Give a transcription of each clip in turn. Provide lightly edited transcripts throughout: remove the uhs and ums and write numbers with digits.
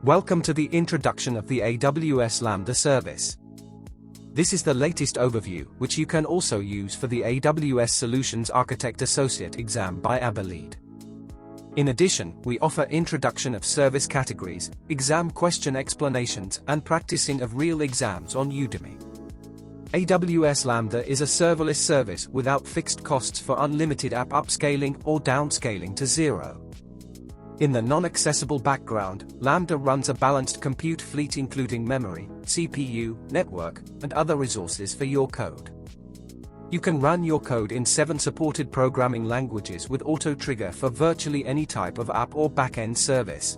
Welcome to the introduction of the AWS Lambda service. This is the latest overview, which you can also use for the AWS Solutions Architect Associate exam by AWS. In addition, we offer introduction of service categories, exam question explanations, and practicing of real exams on Udemy. AWS Lambda is a serverless service without fixed costs for unlimited app upscaling or downscaling to zero. In the non-accessible background, Lambda runs a balanced compute fleet including memory, CPU, network, and other resources for your code. You can run your code in 7 supported programming languages with auto-trigger for virtually any type of app or backend service.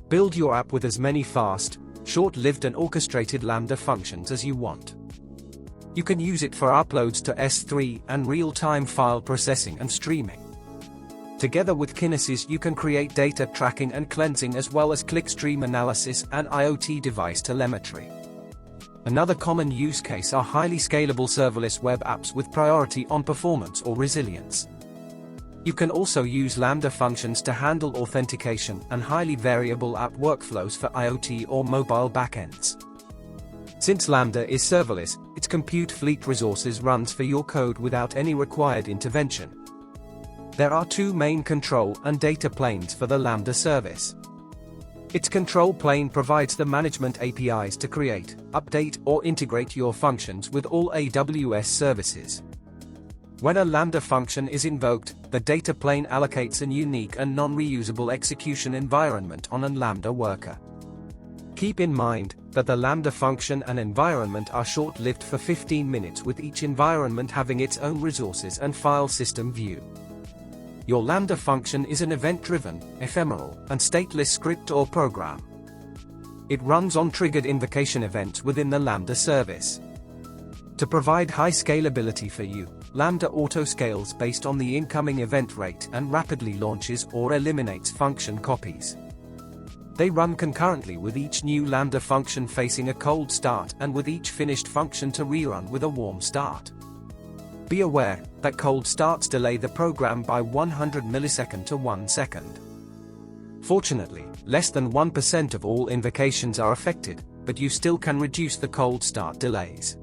Build your app with as many fast, short-lived and orchestrated Lambda functions as you want. You can use it for uploads to S3 and real-time file processing and streaming. Together with Kinesis, you can create data tracking and cleansing as well as clickstream analysis and IoT device telemetry. Another common use case are highly scalable serverless web apps with priority on performance or resilience. You can also use Lambda functions to handle authentication and highly variable app workflows for IoT or mobile backends. Since Lambda is serverless, its compute fleet resources runs for your code without any required intervention. There are 2 main control and data planes for the Lambda service. Its control plane provides the management APIs to create, update, or integrate your functions with all AWS services. When a Lambda function is invoked, the data plane allocates a unique and non-reusable execution environment on a Lambda worker. Keep in mind that the Lambda function and environment are short-lived for 15 minutes, with each environment having its own resources and file system view. Your Lambda function is an event-driven, ephemeral, and stateless script or program. It runs on triggered invocation events within the Lambda service. To provide high scalability for you, Lambda auto-scales based on the incoming event rate and rapidly launches or eliminates function copies. They run concurrently, with each new Lambda function facing a cold start and with each finished function to rerun with a warm start. Be aware that cold starts delay the program by 100 milliseconds to 1 second. Fortunately, less than 1% of all invocations are affected, but you still can reduce the cold start delays.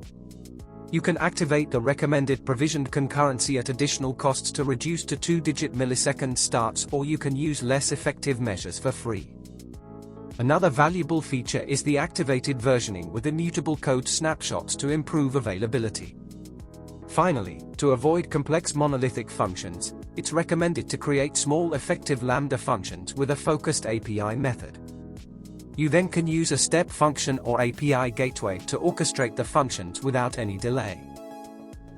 You can activate the recommended provisioned concurrency at additional costs to reduce to 2-digit millisecond starts, or you can use less effective measures for free. Another valuable feature is the activated versioning with immutable code snapshots to improve availability. Finally, to avoid complex monolithic functions, it's recommended to create small effective Lambda functions with a focused API method. You then can use a step function or API gateway to orchestrate the functions without any delay.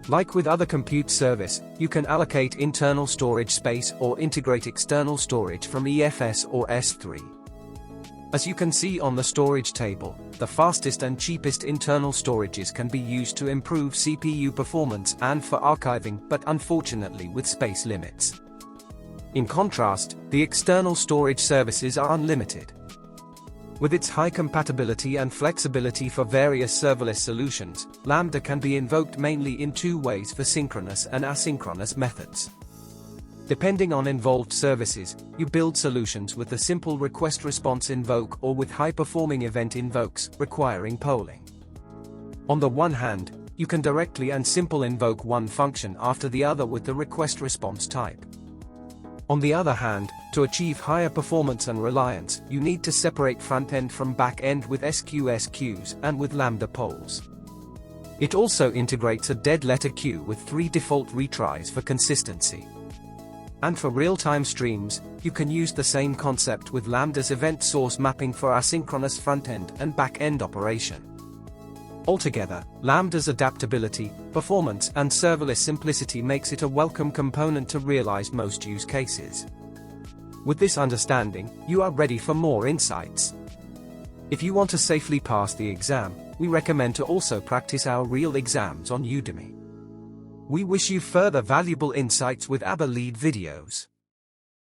Like with other compute service, you can allocate internal storage space or integrate external storage from EFS or S3. As you can see on the storage table, the fastest and cheapest internal storages can be used to improve CPU performance and for archiving, but unfortunately with space limits. In contrast, the external storage services are unlimited. With its high compatibility and flexibility for various serverless solutions, Lambda can be invoked mainly in 2 ways, for synchronous and asynchronous methods. Depending on involved services, you build solutions with the simple request-response invoke or with high-performing event invokes, requiring polling. On the one hand, you can directly and simple invoke one function after the other with the request-response type. On the other hand, to achieve higher performance and reliance, you need to separate front-end from back-end with SQS queues and with Lambda polls. It also integrates a dead letter queue with 3 default retries for consistency. And for real-time streams, you can use the same concept with Lambda's event source mapping for asynchronous front-end and back-end operation. Altogether, Lambda's adaptability, performance, and serverless simplicity makes it a welcome component to realize most use cases. With this understanding, you are ready for more insights. If you want to safely pass the exam, we recommend to also practice our real exams on Udemy. We wish you further valuable insights with AWS videos.